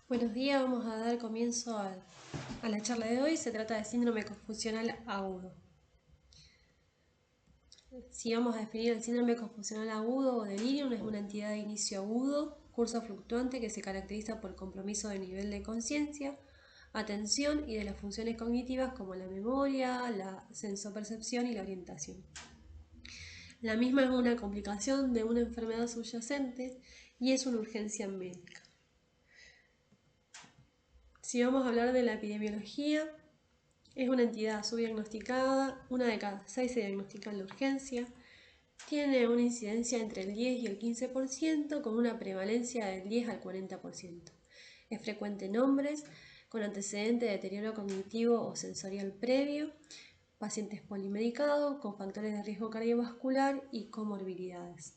Buenos días, vamos a dar comienzo a la charla de hoy. Se trata de síndrome confusional agudo. Si vamos a definir el síndrome confusional agudo o delirium, es una entidad de inicio agudo, curso fluctuante que se caracteriza por compromiso de nivel de conciencia, atención y de las funciones cognitivas como la memoria, la sensopercepción y la orientación. La misma es una complicación de una enfermedad subyacente y es una urgencia médica. Si vamos a hablar de la epidemiología, es una entidad subdiagnosticada, una de cada 6 se diagnostica en la urgencia, tiene una incidencia entre el 10 y el 15%, con una prevalencia del 10 al 40%. Es frecuente en hombres con antecedente de deterioro cognitivo o sensorial previo, pacientes polimedicados con factores de riesgo cardiovascular y comorbilidades.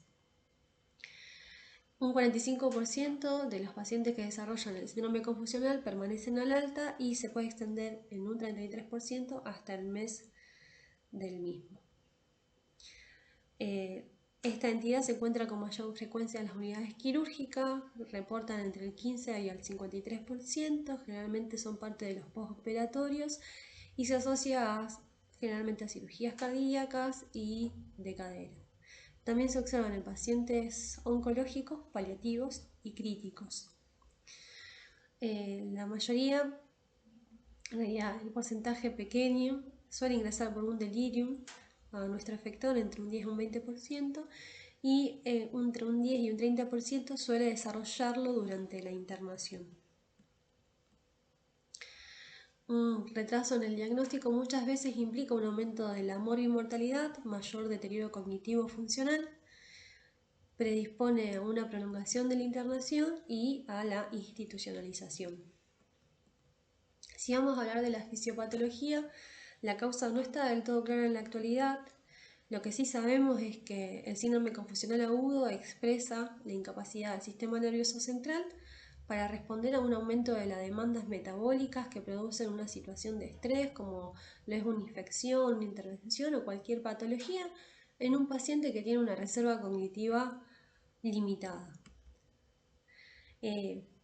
Un 45% de los pacientes que desarrollan el síndrome confusional permanecen al alta y se puede extender en un 33% hasta el mes del mismo. Esta entidad se encuentra con mayor frecuencia en las unidades quirúrgicas, reportan entre el 15 y el 53%, generalmente son parte de los postoperatorios y se asocia generalmente a cirugías cardíacas y de cadera. También se observan en pacientes oncológicos, paliativos y críticos. La mayoría, en realidad el porcentaje pequeño, suele ingresar por un delirium a nuestro efector entre un 10 y un 20% y entre un 10 y un 30% suele desarrollarlo durante la internación. Un retraso en el diagnóstico muchas veces implica un aumento de la morbimortalidad, mayor deterioro cognitivo funcional, predispone a una prolongación de la internación y a la institucionalización. Si vamos a hablar de la fisiopatología, la causa no está del todo clara en la actualidad. Lo que sí sabemos es que el síndrome confusional agudo expresa la incapacidad del sistema nervioso central para responder a un aumento de las demandas metabólicas que producen una situación de estrés, como lo es una infección, una intervención o cualquier patología, en un paciente que tiene una reserva cognitiva limitada.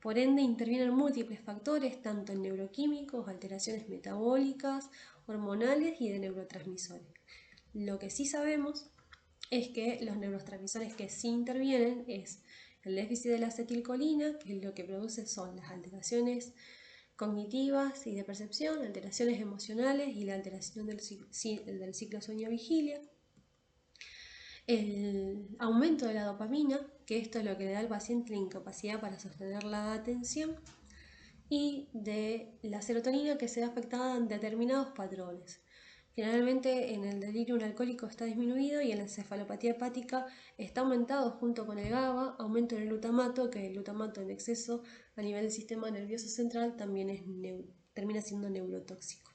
Por ende, intervienen múltiples factores, tanto en neuroquímicos, alteraciones metabólicas, hormonales y de neurotransmisores. Lo que sí sabemos es que los neurotransmisores que sí intervienen es el déficit de la acetilcolina, que lo que produce son las alteraciones cognitivas y de percepción, alteraciones emocionales y la alteración del ciclo sueño-vigilia. El aumento de la dopamina, que esto es lo que le da al paciente la incapacidad para sostener la atención, y de la serotonina, que se ve afectada en determinados patrones. Generalmente en el delirium alcohólico está disminuido y en la encefalopatía hepática está aumentado junto con el GABA, aumento del glutamato, que el glutamato en exceso a nivel del sistema nervioso central también termina siendo neurotóxico.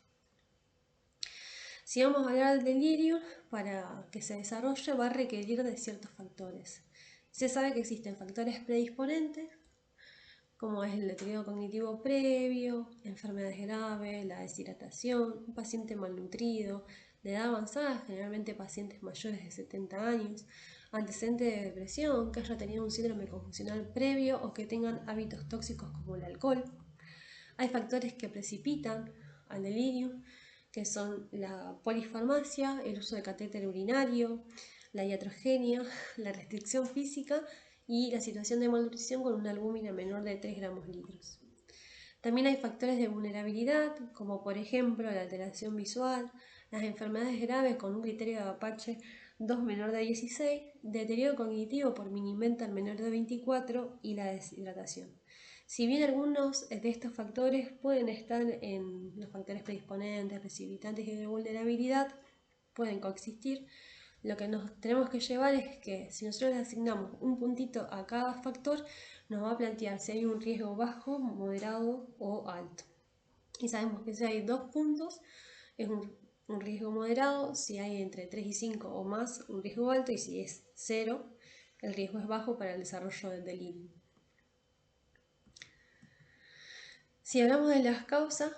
Si vamos a hablar del delirio, para que se desarrolle va a requerir de ciertos factores. Se sabe que existen factores predisponentes, como es el deterioro cognitivo previo, enfermedades graves, la deshidratación, un paciente malnutrido, de edad avanzada, generalmente pacientes mayores de 70 años, antecedentes de depresión, que haya tenido un síndrome confusional previo o que tengan hábitos tóxicos como el alcohol. Hay factores que precipitan al delirio, que son la polifarmacia, el uso de catéter urinario, la iatrogenia, la restricción física y la situación de malnutrición con una albúmina menor de 3 gramos litros. También hay factores de vulnerabilidad, como por ejemplo la alteración visual, las enfermedades graves con un criterio de Apache 2 menor de 16, deterioro cognitivo por Mini-Mental menor de 24 y la deshidratación. Si bien algunos de estos factores pueden estar en los factores predisponentes, precipitantes y de vulnerabilidad, pueden coexistir, lo que nos tenemos que llevar es que si nosotros le asignamos un puntito a cada factor, nos va a plantear si hay un riesgo bajo, moderado o alto. Y sabemos que si hay 2 puntos es un riesgo moderado, si hay entre 3 y 5 o más, un riesgo alto, y si es 0, el riesgo es bajo para el desarrollo del delirio. Si hablamos de las causas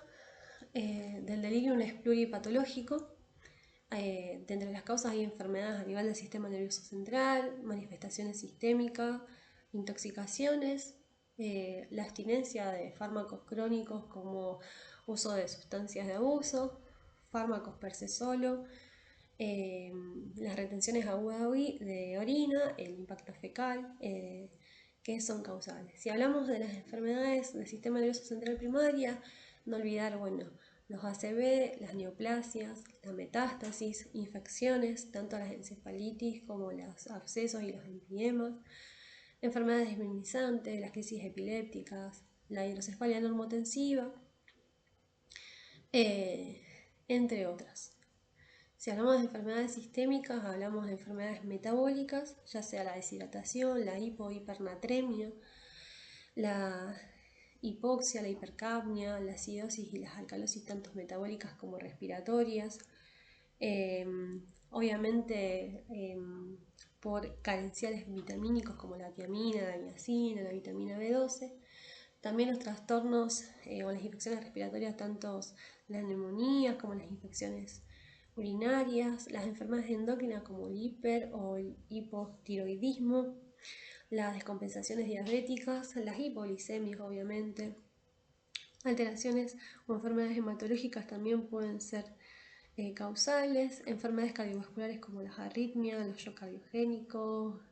del delirio, es pluripatológico. De entre las causas hay enfermedades a nivel del sistema nervioso central, manifestaciones sistémicas, intoxicaciones, la abstinencia de fármacos crónicos como uso de sustancias de abuso, fármacos per se solo, las retenciones agudas de orina, el impacto fecal, que son causales. Si hablamos de las enfermedades del sistema nervioso central primaria, no olvidar, bueno, los ACV, las neoplasias, la metástasis, infecciones, tanto las encefalitis como los abscesos y los empidemas, enfermedades desminimizantes, las crisis epilépticas, la hidrocefalia normotensiva, entre otras. Si hablamos de enfermedades sistémicas, hablamos de enfermedades metabólicas, ya sea la deshidratación, la hipernatremia, la hipoxia, la hipercapnia, la acidosis y las alcalosis tanto metabólicas como respiratorias. Obviamente por carenciales vitamínicos como la tiamina, la niacina, la vitamina B12. También los trastornos o las infecciones respiratorias, tanto las neumonías como las infecciones urinarias, las enfermedades endocrinas como el hiper o el hipotiroidismo, las descompensaciones diabéticas, las hipoglicemias obviamente, alteraciones o enfermedades hematológicas también pueden ser causales, enfermedades cardiovasculares como las arritmias, los shock cardiogénicos,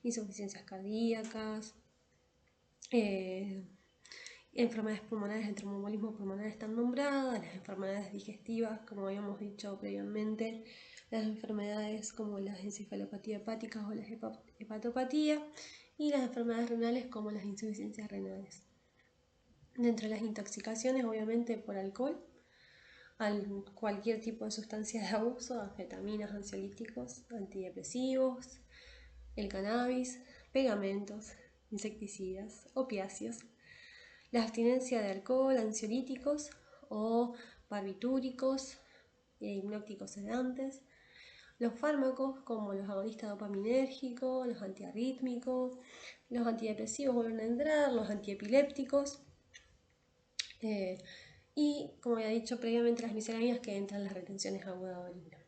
insuficiencias cardíacas, enfermedades pulmonares, el tromboembolismo pulmonar están nombradas, las enfermedades digestivas, como habíamos dicho previamente, las enfermedades como las encefalopatías hepáticas o las hepatopatías y las enfermedades renales como las insuficiencias renales. Dentro de las intoxicaciones, obviamente por alcohol, cualquier tipo de sustancias de abuso, anfetaminas, ansiolíticos, antidepresivos, el cannabis, pegamentos, insecticidas, opiáceos, la abstinencia de alcohol, ansiolíticos o barbitúricos e hipnóticos sedantes, los fármacos como los agonistas dopaminérgicos, los antiarrítmicos, los antidepresivos vuelven a entrar, los antiepilépticos y, como ya he dicho previamente, las misceláneas que entran las retenciones agudas de orina.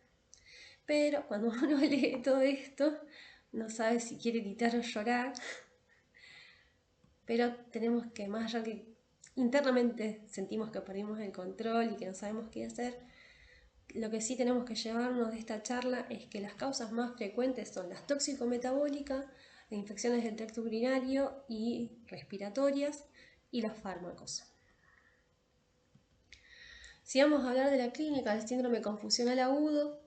Pero cuando uno lee todo esto, no sabe si quiere gritar o llorar, pero tenemos que, más allá que internamente sentimos que perdimos el control y que no sabemos qué hacer, lo que sí tenemos que llevarnos de esta charla es que las causas más frecuentes son las tóxico-metabólicas, las infecciones del tracto urinario y respiratorias y los fármacos. Si vamos a hablar de la clínica del síndrome confusional agudo,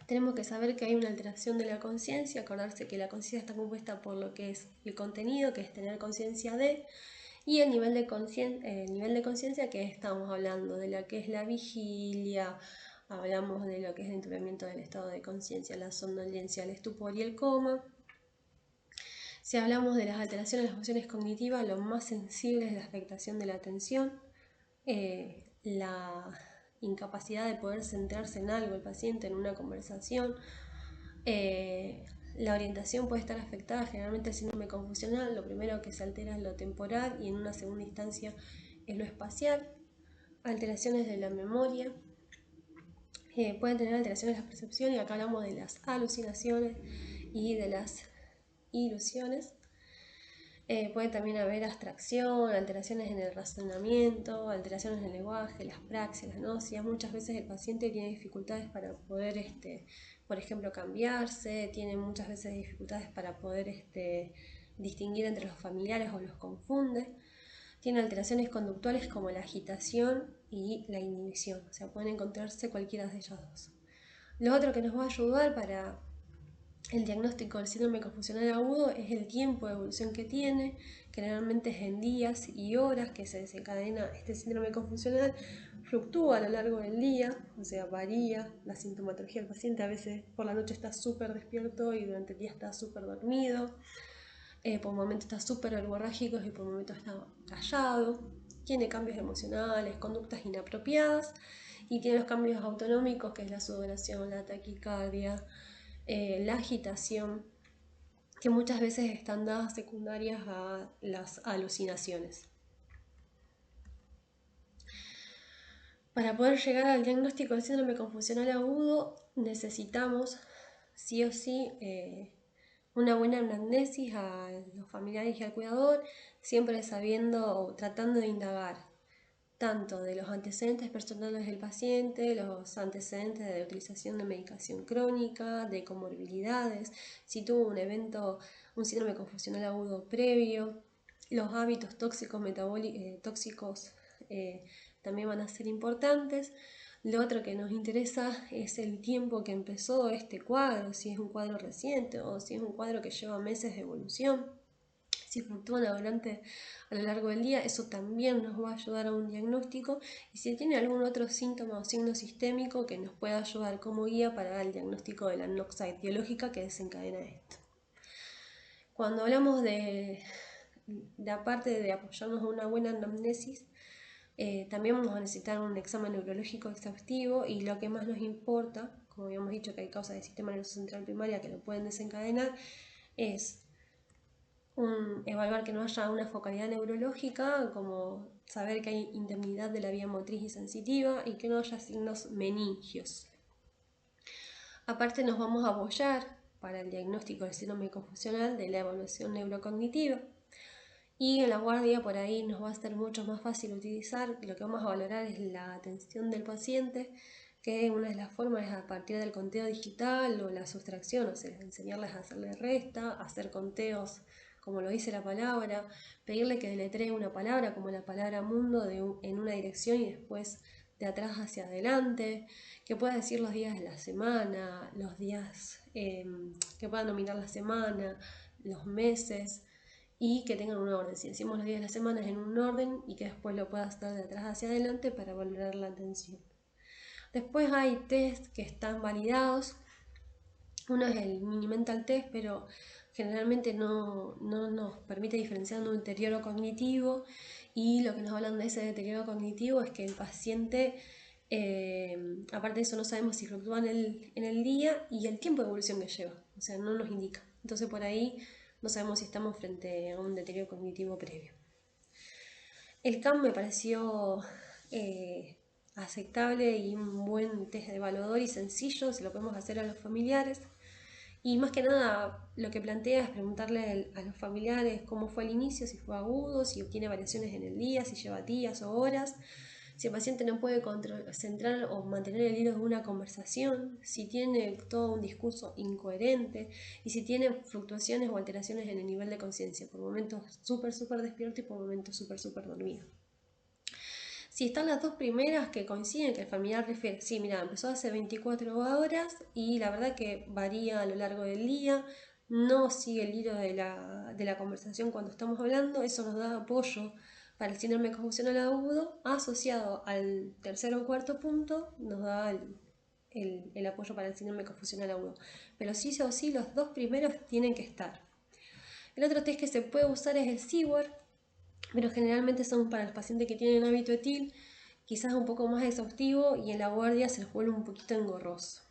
tenemos que saber que hay una alteración de la conciencia, acordarse que la conciencia está compuesta por lo que es el contenido, que es tener conciencia de, y el nivel de conciencia que estamos hablando, de lo que es la vigilia, hablamos de lo que es el enturbiamiento del estado de conciencia, la somnolencia, el estupor y el coma. Si hablamos de las alteraciones de las funciones cognitivas, lo más sensible es la afectación de la atención, la incapacidad de poder centrarse en algo, el paciente en una conversación. La orientación puede estar afectada, generalmente el síndrome confusional, lo primero que se altera es lo temporal y en una segunda instancia es lo espacial. Alteraciones de la memoria, pueden tener alteraciones de la percepción y acá hablamos de las alucinaciones y de las ilusiones. Puede también haber abstracción, alteraciones en el razonamiento, alteraciones en el lenguaje, las praxias, las náuseas. Muchas veces el paciente tiene dificultades para poder, por ejemplo, cambiarse, tiene muchas veces dificultades para poder distinguir entre los familiares o los confunde. Tiene alteraciones conductuales como la agitación y la inhibición, o sea, pueden encontrarse cualquiera de ellas dos. Lo otro que nos va a ayudar para el diagnóstico del síndrome confusional agudo es el tiempo de evolución que tiene, generalmente es en días y horas que se desencadena este síndrome confusional, fluctúa a lo largo del día, o sea, varía la sintomatología del paciente, a veces por la noche está súper despierto y durante el día está súper dormido, por momentos está súper verborrágico y por momentos está callado, tiene cambios emocionales, conductas inapropiadas y tiene los cambios autonómicos que es la sudoración, la taquicardia, la agitación, que muchas veces están dadas secundarias a las alucinaciones. Para poder llegar al diagnóstico del síndrome confusional agudo necesitamos sí o sí una buena anamnesis a los familiares y al cuidador, siempre sabiendo o tratando de indagar tanto de los antecedentes personales del paciente, los antecedentes de utilización de medicación crónica, de comorbilidades, si tuvo un evento, un síndrome confusional agudo previo, los hábitos tóxicos, tóxicos también van a ser importantes. Lo otro que nos interesa es el tiempo que empezó este cuadro, si es un cuadro reciente o si es un cuadro que lleva meses de evolución. Si fluctúan a lo largo del día, eso también nos va a ayudar a un diagnóstico, y si tiene algún otro síntoma o signo sistémico que nos pueda ayudar como guía para el diagnóstico de la anoxia etiológica que desencadena esto. Cuando hablamos de aparte de apoyarnos en una buena anamnesis, también vamos a necesitar un examen neurológico exhaustivo, y lo que más nos importa, como habíamos dicho que hay causas del sistema nervioso central primaria que lo pueden desencadenar, es evaluar que no haya una focalidad neurológica, como saber que hay indemnidad de la vía motriz y sensitiva, y que no haya signos meningios. Aparte nos vamos a apoyar para el diagnóstico del síndrome confusional de la evaluación neurocognitiva, y en la guardia por ahí nos va a ser mucho más fácil utilizar. Lo que vamos a valorar es la atención del paciente, que una de las formas es a partir del conteo digital o la sustracción, o sea, enseñarles a hacerle resta, hacer conteos como lo dice la palabra, pedirle que deletree una palabra como la palabra mundo en una dirección y después de atrás hacia adelante, que pueda decir los días de la semana, los días que pueda nominar la semana, los meses, y que tengan un orden. Si decimos los días de la semana es en un orden, y que después lo pueda estar de atrás hacia adelante para valorar la atención. Después hay test que están validados. Uno es el Mini Mental Test, pero generalmente no nos permite diferenciar un deterioro cognitivo, y lo que nos hablan de ese deterioro cognitivo es que el paciente, aparte de eso, no sabemos si fluctúa en el día y el tiempo de evolución que lleva, o sea, no nos indica. Entonces por ahí no sabemos si estamos frente a un deterioro cognitivo previo. El CAM me pareció aceptable y un buen test de evaluador y sencillo, si lo podemos hacer a los familiares. Y más que nada lo que plantea es preguntarle a los familiares cómo fue el inicio, si fue agudo, si tiene variaciones en el día, si lleva días o horas, si el paciente no puede centrar o mantener el hilo de una conversación, si tiene todo un discurso incoherente, y si tiene fluctuaciones o alteraciones en el nivel de conciencia, por momentos súper despierto y por momentos súper dormido. Si están las dos primeras que coinciden, que el familiar refiere, sí, mira, empezó hace 24 horas y la verdad que varía a lo largo del día, no sigue el hilo de la conversación cuando estamos hablando, eso nos da apoyo para el síndrome confusional agudo, asociado al tercer o cuarto punto, nos da el apoyo para el síndrome confusional agudo. Pero sí o sí, los dos primeros tienen que estar. El otro test que se puede usar es el SIWAR, pero generalmente son para los pacientes que tienen hábito etil, quizás un poco más exhaustivo, y en la guardia se les vuelve un poquito engorroso.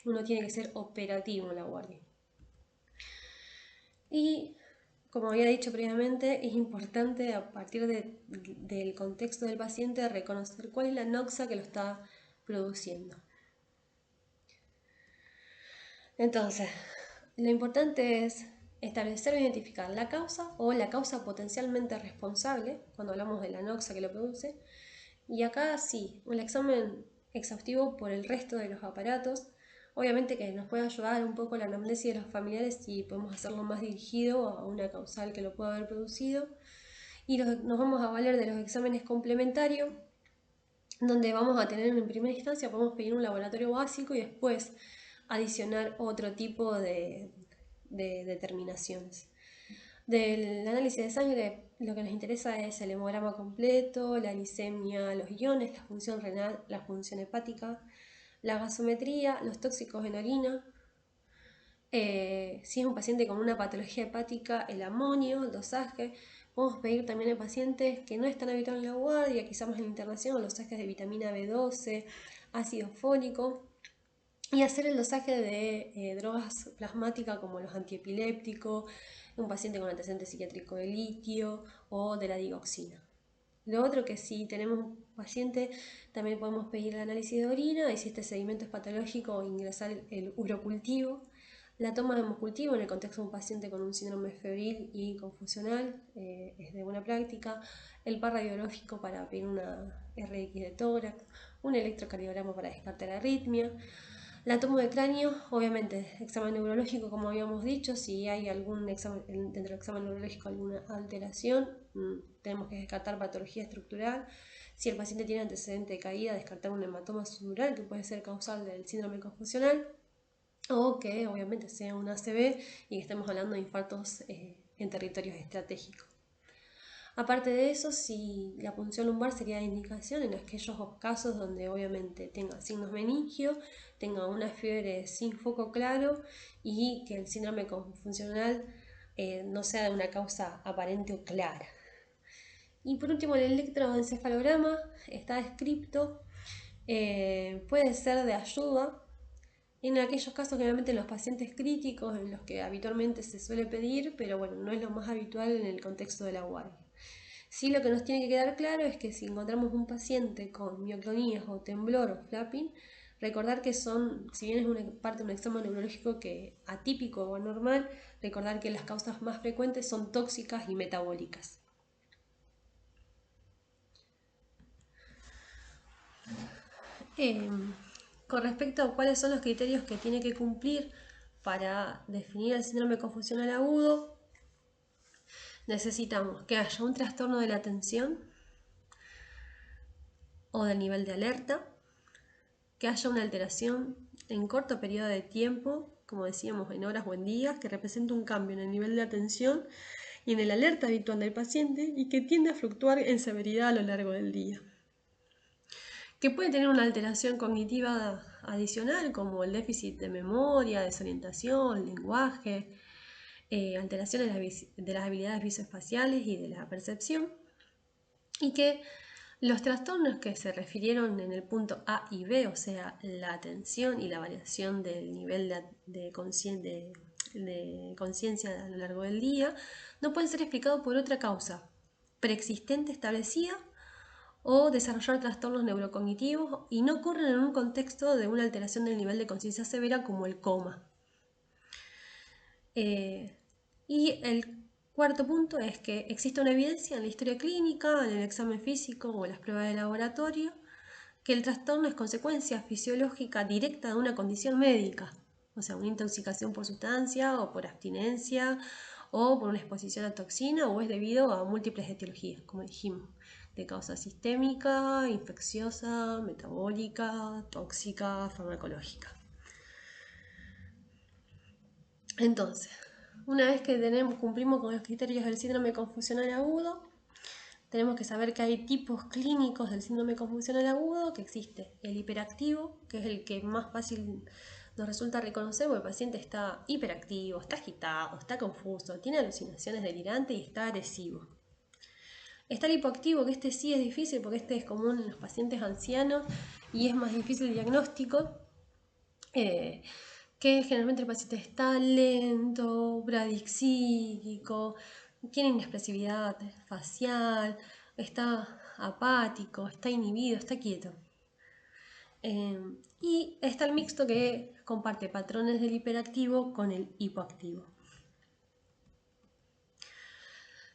Uno tiene que ser operativo en la guardia. Y como había dicho previamente, es importante a partir del contexto del paciente reconocer cuál es la anoxia que lo está produciendo. Entonces, lo importante es establecer o identificar la causa o la causa potencialmente responsable cuando hablamos de la anoxia que lo produce. Y acá sí, un examen exhaustivo por el resto de los aparatos, obviamente que nos puede ayudar un poco la anamnesis de los familiares si podemos hacerlo más dirigido a una causal que lo pueda haber producido. Y nos vamos a valer de los exámenes complementarios, donde vamos a tener en primera instancia, podemos pedir un laboratorio básico y después adicionar otro tipo de determinaciones. Del análisis de sangre, lo que nos interesa es el hemograma completo, la glicemia, los iones, la función renal, la función hepática, la gasometría, los tóxicos en orina. Si es un paciente con una patología hepática, el amonio, el dosaje. Podemos pedir también a pacientes que no están habituados en la guardia, quizás más en la internación, los dosajes de vitamina B12, ácido fólico, y hacer el dosaje de drogas plasmáticas como los antiepilépticos, un paciente con antecedente psiquiátrico de litio o de la digoxina. Lo otro que si tenemos un paciente también podemos pedir el análisis de orina, y si este sedimento es patológico ingresar el urocultivo La toma de hemocultivo en el contexto de un paciente con un síndrome febril y confusional es de buena práctica. El par radiológico para pedir una RX de tórax, un electrocardiograma para descartar arritmia. La toma de cráneo, obviamente, examen neurológico, como habíamos dicho, si hay algún examen, dentro del examen neurológico alguna alteración, tenemos que descartar patología estructural. Si el paciente tiene antecedente de caída, descartar un hematoma sudural que puede ser causal del síndrome confusional, o que obviamente sea un ACV y que estemos hablando de infartos en territorios estratégicos. Aparte de eso, si la punción lumbar sería de indicación en aquellos casos donde obviamente tenga signos meningios, tenga una fiebre sin foco claro y que el síndrome confusional no sea de una causa aparente o clara. Y por último, el electroencefalograma está descrito, puede ser de ayuda en aquellos casos, generalmente en los pacientes críticos, en los que habitualmente se suele pedir, pero bueno, no es lo más habitual en el contexto de la guardia. Sí, lo que nos tiene que quedar claro es que si encontramos un paciente con mioclonías o temblor o flapping, recordar que son, si bien es una parte de un examen neurológico que atípico o anormal, recordar que las causas más frecuentes son tóxicas y metabólicas. Con respecto a cuáles son los criterios que tiene que cumplir para definir el síndrome confusional agudo, necesitamos que haya un trastorno de la atención o del nivel de alerta, que haya una alteración en corto periodo de tiempo, como decíamos en horas o en días, que represente un cambio en el nivel de atención y en el alerta habitual del paciente y que tiende a fluctuar en severidad a lo largo del día. Que puede tener una alteración cognitiva adicional como el déficit de memoria, desorientación, lenguaje, alteraciones de las habilidades visoespaciales y de la percepción, y que los trastornos que se refirieron en el punto A y B, o sea, la atención y la variación del nivel de conciencia a lo largo del día, no pueden ser explicados por otra causa preexistente establecida o desarrollar trastornos neurocognitivos y no ocurren en un contexto de una alteración del nivel de conciencia severa como el coma. Y el cuarto punto es que existe una evidencia en la historia clínica, en el examen físico o en las pruebas de laboratorio, que el trastorno es consecuencia fisiológica directa de una condición médica, o sea, una intoxicación por sustancia o por abstinencia o por una exposición a toxina o es debido a múltiples etiologías, como dijimos, de causa sistémica, infecciosa, metabólica, tóxica, farmacológica. Entonces, una vez que cumplimos con los criterios del síndrome confusional agudo, tenemos que saber que hay tipos clínicos del síndrome confusional agudo, que existe el hiperactivo, que es el que más fácil nos resulta reconocer, porque el paciente está hiperactivo, está agitado, está confuso, tiene alucinaciones delirantes y está agresivo. Está el hipoactivo, que este sí es difícil, porque este es común en los pacientes ancianos y es más difícil el diagnóstico. Que generalmente el paciente está lento, bradixítico, tiene inexpresividad facial, está apático, está inhibido, está quieto. Y está el mixto que comparte patrones del hiperactivo con el hipoactivo.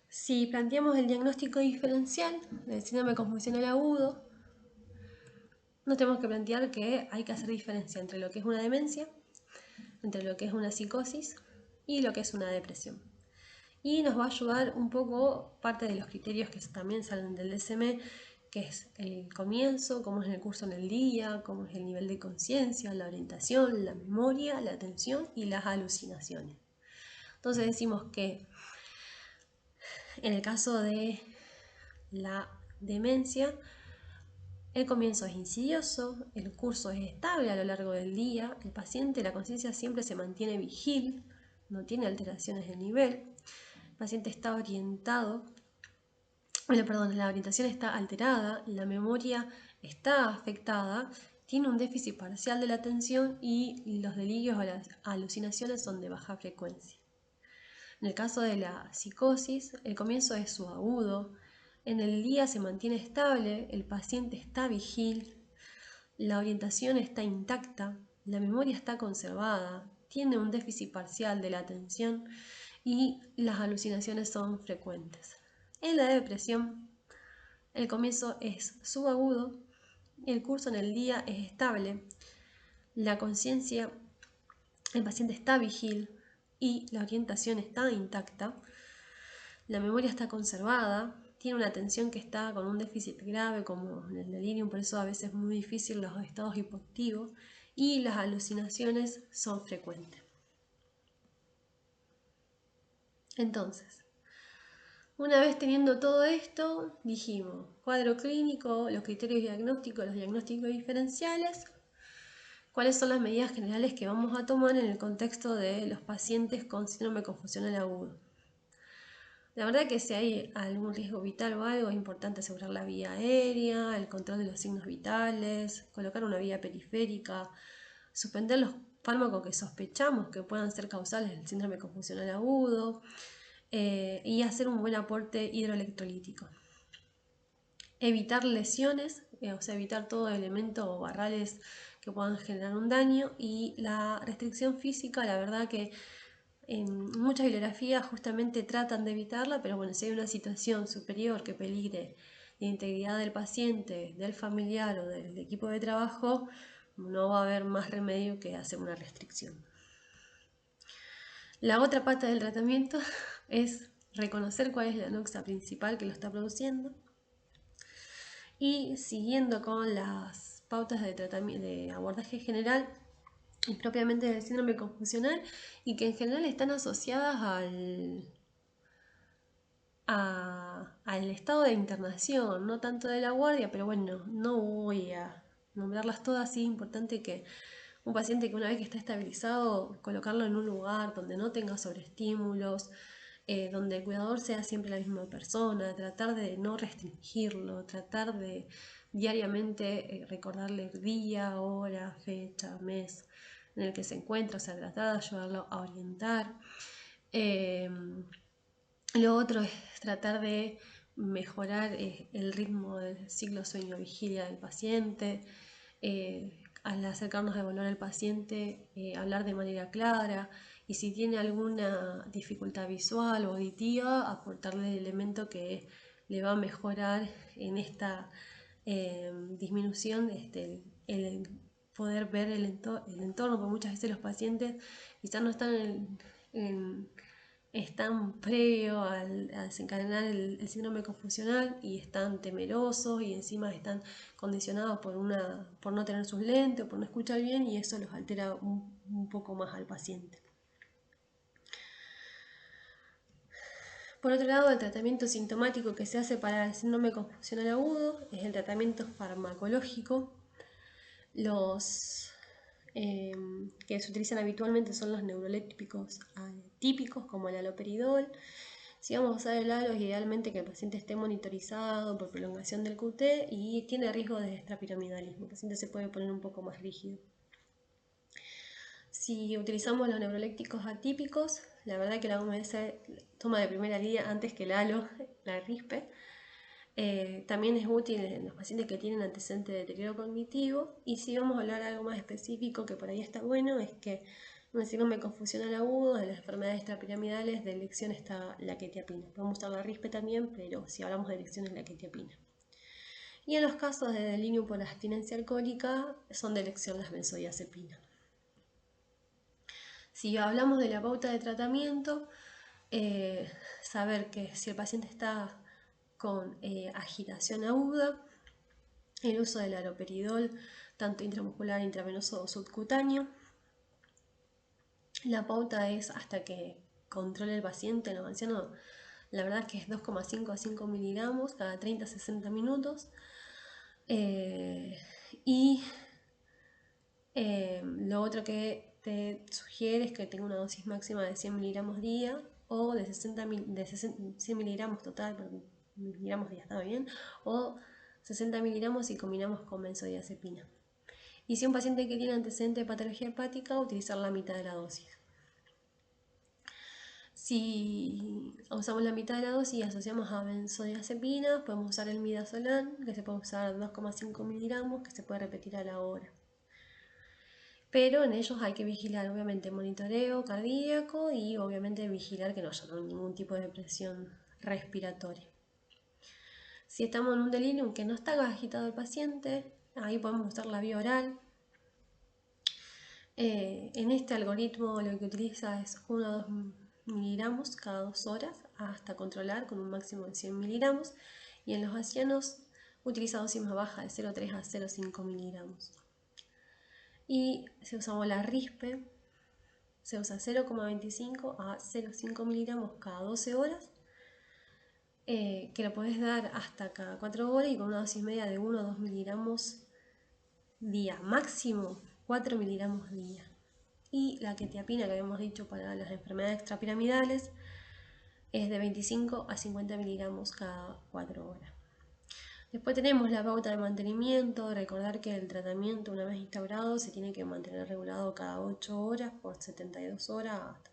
Si planteamos el diagnóstico diferencial del síndrome confusional agudo, nos tenemos que plantear que hay que hacer diferencia entre lo que es una demencia, entre lo que es una psicosis y lo que es una depresión. Y nos va a ayudar un poco parte de los criterios que también salen del DSM, que es el comienzo, cómo es el curso en el día, cómo es el nivel de conciencia, la orientación, la memoria, la atención y las alucinaciones. Entonces decimos que en el caso de la demencia, el comienzo es insidioso, el curso es estable a lo largo del día, el paciente, la conciencia siempre se mantiene vigil, no tiene alteraciones de nivel, el paciente está orientado, la orientación está alterada, la memoria está afectada, tiene un déficit parcial de la atención y los delirios o las alucinaciones son de baja frecuencia. En el caso de la psicosis, el comienzo es subagudo, en el día se mantiene estable, el paciente está vigil, la orientación está intacta, la memoria está conservada, tiene un déficit parcial de la atención y las alucinaciones son frecuentes. En la depresión, el comienzo es subagudo, el curso en el día es estable, la conciencia, el paciente está vigil y la orientación está intacta, la memoria está conservada, tiene una atención que está con un déficit grave como en el delirium, por eso a veces es muy difícil los estados hipoactivos, y las alucinaciones son frecuentes. Entonces, una vez teniendo todo esto, dijimos, cuadro clínico, los criterios diagnósticos, los diagnósticos diferenciales, cuáles son las medidas generales que vamos a tomar en el contexto de los pacientes con síndrome confusional agudo. La verdad que si hay algún riesgo vital o algo, es importante asegurar la vía aérea, el control de los signos vitales, colocar una vía periférica, suspender los fármacos que sospechamos que puedan ser causales del síndrome confusional agudo y hacer un buen aporte hidroelectrolítico. Evitar lesiones, o sea, evitar todo elemento o barrales que puedan generar un daño, y la restricción física, la verdad que en muchas bibliografías justamente tratan de evitarla, pero bueno, si hay una situación superior que peligre la integridad del paciente, del familiar o del equipo de trabajo, no va a haber más remedio que hacer una restricción. La otra pata del tratamiento es reconocer cuál es la anoxia principal que lo está produciendo y, siguiendo con las pautas de tratamiento, de abordaje general y propiamente del síndrome confusional, y que en general están asociadas al estado de internación, no tanto de la guardia, pero bueno, no voy a nombrarlas todas. Sí es importante que un paciente que una vez que está estabilizado, colocarlo en un lugar donde no tenga sobreestímulos, donde el cuidador sea siempre la misma persona, tratar de no restringirlo, tratar de diariamente recordarle el día, hora, fecha, mes en el que se encuentra, o sea, tratar de ayudarlo a orientar. Lo otro es tratar de mejorar el ritmo del ciclo sueño-vigilia del paciente. Al acercarnos a evaluar al paciente, hablar de manera clara, y si tiene alguna dificultad visual o auditiva, aportarle el elemento que le va a mejorar en esta disminución, el poder ver el entorno, porque muchas veces los pacientes quizás no están están previo a desencadenar el síndrome confusional y están temerosos, y encima están condicionados por no tener sus lentes o por no escuchar bien, y eso los altera un poco más al paciente. Por otro lado, el tratamiento sintomático que se hace para el síndrome confusional agudo es el tratamiento farmacológico. Los que se utilizan habitualmente son los neurolépticos típicos, como el haloperidol. Si vamos a usar el halo, es idealmente que el paciente esté monitorizado por prolongación del QT y tiene riesgo de extrapiramidalismo. El paciente se puede poner un poco más rígido. Si utilizamos los neurolépticos atípicos, la verdad que la OMS toma de primera línea antes que el halo, la RISPE. También es útil en los pacientes que tienen antecedentes de deterioro cognitivo. Y si vamos a hablar de algo más específico que por ahí está bueno, es que en el síndrome confusional agudo, en las enfermedades extrapiramidales, de elección está la quetiapina. Podemos usar la RISPE también, pero si hablamos de elección es la quetiapina. Y en los casos de delirium por abstinencia alcohólica, son de elección las benzodiazepinas. Si hablamos de la pauta de tratamiento, saber que si el paciente está con agitación aguda, el uso del haloperidol, tanto intramuscular, intravenoso o subcutáneo. La pauta es hasta que controle el paciente. En los ancianos, la verdad es que es 2,5 a 5 miligramos cada 30 a 60 minutos. Lo otro que te sugiere es que tenga una dosis máxima de 100 miligramos día o de 100 miligramos total, perdón, miligramos día está bien, o 60 miligramos si combinamos con benzodiazepina. Y si un paciente que tiene antecedente de patología hepática, utilizar la mitad de la dosis. Si usamos la mitad de la dosis y asociamos a benzodiazepina, podemos usar el midazolam, que se puede usar 2,5 miligramos, que se puede repetir a la hora. pero en ellos hay que vigilar obviamente monitoreo cardíaco y obviamente vigilar que no haya ningún tipo de presión respiratoria. Si estamos en un delirium que no está agitado el paciente, ahí podemos usar la vía oral. En este algoritmo lo que utiliza es 1 a 2 miligramos cada 2 horas hasta controlar con un máximo de 100 miligramos, y en los ancianos utiliza dosis más baja de 0,3 a 0,5 miligramos. Y si usamos la RISPE, se usa 0,25 a 0,5 miligramos cada 12 horas, que lo podés dar hasta cada 4 horas y con una dosis media de 1 a 2 miligramos día, máximo 4 miligramos día. Y la quetiapina que habíamos dicho para las enfermedades extrapiramidales es de 25 a 50 miligramos cada 4 horas. Después tenemos la pauta de mantenimiento. Recordar que el tratamiento, una vez instaurado, se tiene que mantener regulado cada 8 horas por 72 horas hasta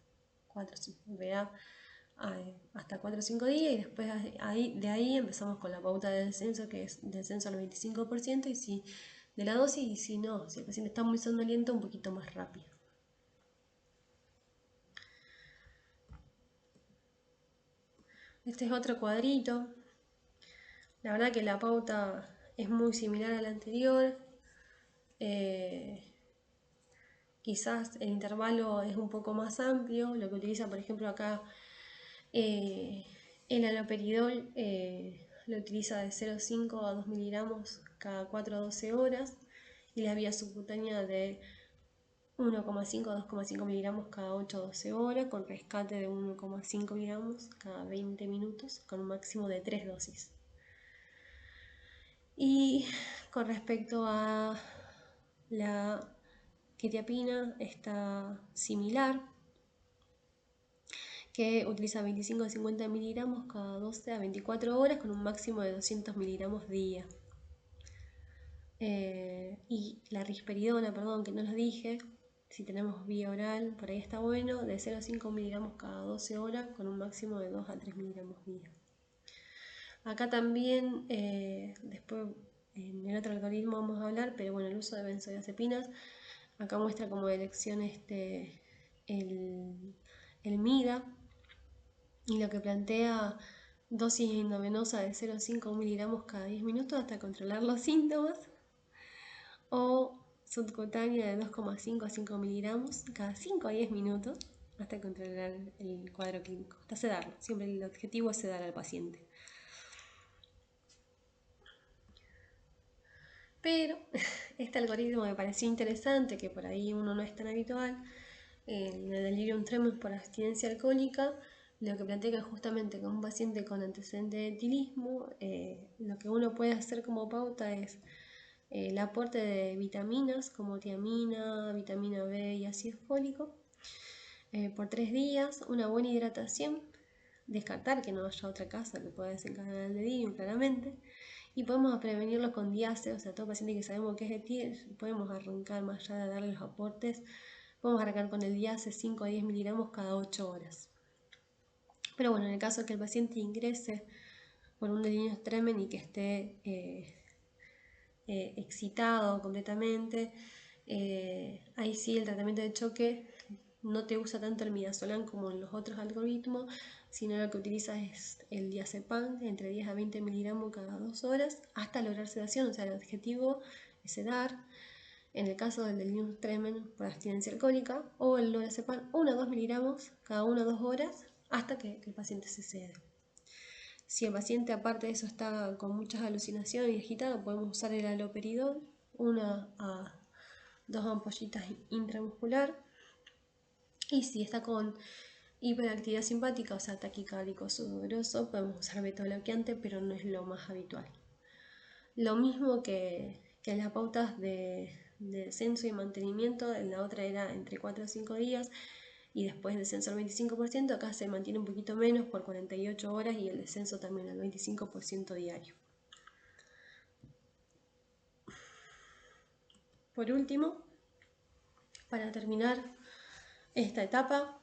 4 o 5 días, y después de ahí empezamos con la pauta de descenso, que es descenso al 25% y si, de la dosis, y si no, si el paciente está muy somnoliento, un poquito más rápido. Este es otro cuadrito. La verdad que la pauta es muy similar a la anterior. Quizás el intervalo es un poco más amplio. Lo que utiliza, por ejemplo, acá el haloperidol lo utiliza de 0,5 a 2 miligramos cada 4 a 12 horas, y la vía subcutánea de 1,5 a 2,5 miligramos cada 8 a 12 horas, con rescate de 1,5 miligramos cada 20 minutos, con un máximo de 3 dosis. Y con respecto a la quetiapina, está similar, que utiliza 25 a 50 miligramos cada 12 a 24 horas, con un máximo de 200 miligramos día. Y la risperidona, perdón, que no lo dije, si tenemos vía oral, por ahí está bueno, de 0 a 5 miligramos cada 12 horas, con un máximo de 2 a 3 miligramos día. Acá también, después en el otro algoritmo vamos a hablar, pero bueno, el uso de benzodiazepinas, acá muestra como elección el MIDA, y lo que plantea dosis endovenosa de 0,5 miligramos cada 10 minutos hasta controlar los síntomas, o subcutánea de 2,5 a 5 miligramos cada 5 a 10 minutos hasta controlar el cuadro clínico, hasta sedarlo. Siempre el objetivo es sedar al paciente. Pero este algoritmo me pareció interesante, que por ahí uno no es tan habitual. En el delirium tremens por abstinencia alcohólica, lo que plantea que justamente con un paciente con antecedente de etilismo, lo que uno puede hacer como pauta es el aporte de vitaminas como tiamina, vitamina B y ácido fólico por 3 días, una buena hidratación, descartar que no haya otra causa que pueda desencadenar el delirium claramente, y podemos prevenirlo con diáceos. O sea, todo paciente que sabemos que es etil, podemos arrancar más allá de darle los aportes, podemos arrancar con el diace 5 a 10 miligramos cada 8 horas. Pero bueno, en el caso de que el paciente ingrese por un delirium tremens y que esté excitado completamente, ahí sí el tratamiento de choque no te usa tanto el midazolam como en los otros algoritmos, sino lo que utiliza es el diazepam entre 10 a 20 miligramos cada 2 horas hasta lograr sedación. O sea, el objetivo es sedar en el caso del delirium tremens por abstinencia alcohólica, o el lorazepam 1 a 2 miligramos cada 1 a 2 horas hasta que el paciente se cede. Si el paciente aparte de eso está con muchas alucinaciones y agitado, podemos usar el haloperidol, 1 a 2 ampollitas intramuscular. Y si está con hiperactividad simpática, o sea, taquicárdico sudoroso, podemos usar beta-bloqueante, pero no es lo más habitual. Lo mismo que las pautas de descenso y mantenimiento, en la otra era entre 4 a 5 días y después descenso al 25%, acá se mantiene un poquito menos por 48 horas y el descenso también al 25% diario. Por último, para terminar esta etapa,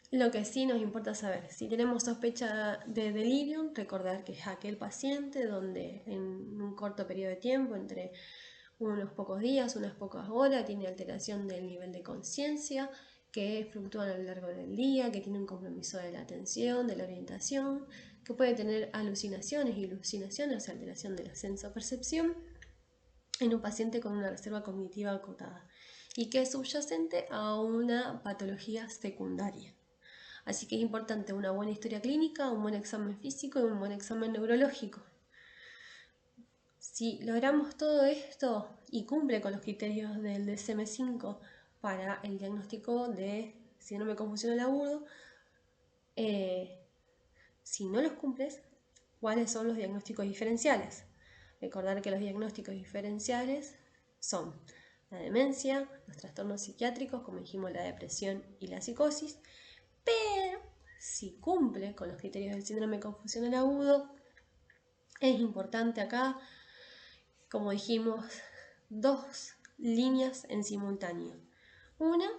lo que sí nos importa saber, si tenemos sospecha de delirium, recordar que es aquel paciente donde en un corto periodo de tiempo, entre unos pocos días, unas pocas horas, tiene alteración del nivel de conciencia, que fluctúan a lo largo del día, que tiene un compromiso de la atención, de la orientación, que puede tener alucinaciones y alucinaciones, o sea, alteración de la sensopercepción, en un paciente con una reserva cognitiva acotada y que es subyacente a una patología secundaria. Así que es importante una buena historia clínica, un buen examen físico y un buen examen neurológico. Si logramos todo esto y cumple con los criterios del DSM-5 para el diagnóstico de síndrome confusional agudo, si no los cumples, ¿cuáles son los diagnósticos diferenciales? Recordar que los diagnósticos diferenciales son la demencia, los trastornos psiquiátricos, como dijimos, la depresión y la psicosis, pero si cumple con los criterios del síndrome confusional agudo, es importante acá, como dijimos, dos líneas en simultáneo. Una,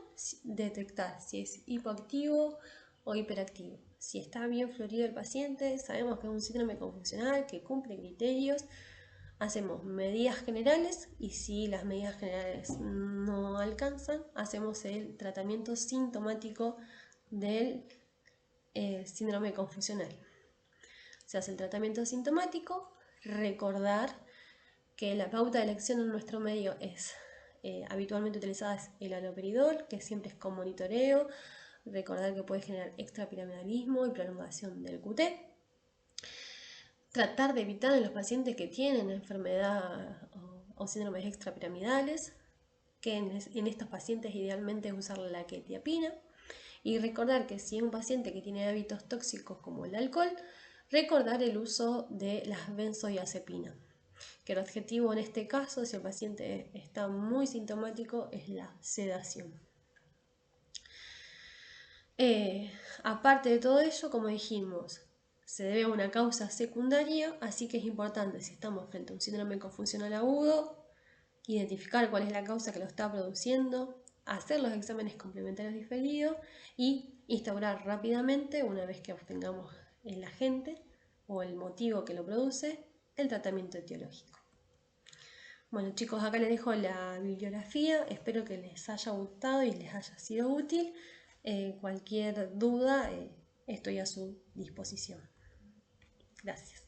detectar si es hipoactivo o hiperactivo. Si está bien florido el paciente, sabemos que es un síndrome confusional que cumple criterios, hacemos medidas generales y si las medidas generales no alcanzan, hacemos el tratamiento sintomático del síndrome confusional. Se hace el tratamiento sintomático, recordar que la pauta de elección en nuestro medio es habitualmente utilizada es el haloperidol, que siempre es con monitoreo, recordar que puede generar extrapiramidalismo y prolongación del QT. Tratar de evitar en los pacientes que tienen enfermedad o síndromes extrapiramidales, que en estos pacientes idealmente es usar la quetiapina. Y recordar que si es un paciente que tiene hábitos tóxicos como el alcohol, recordar el uso de las benzodiazepinas, que el objetivo en este caso, si el paciente está muy sintomático, es la sedación. Aparte de todo ello, como dijimos, se debe a una causa secundaria, así que es importante, si estamos frente a un síndrome confusional agudo, identificar cuál es la causa que lo está produciendo, hacer los exámenes complementarios diferidos y instaurar rápidamente, una vez que obtengamos el agente o el motivo que lo produce, el tratamiento etiológico. Bueno chicos, acá les dejo la bibliografía, espero que les haya gustado y les haya sido útil. Cualquier duda, estoy a su disposición. Gracias.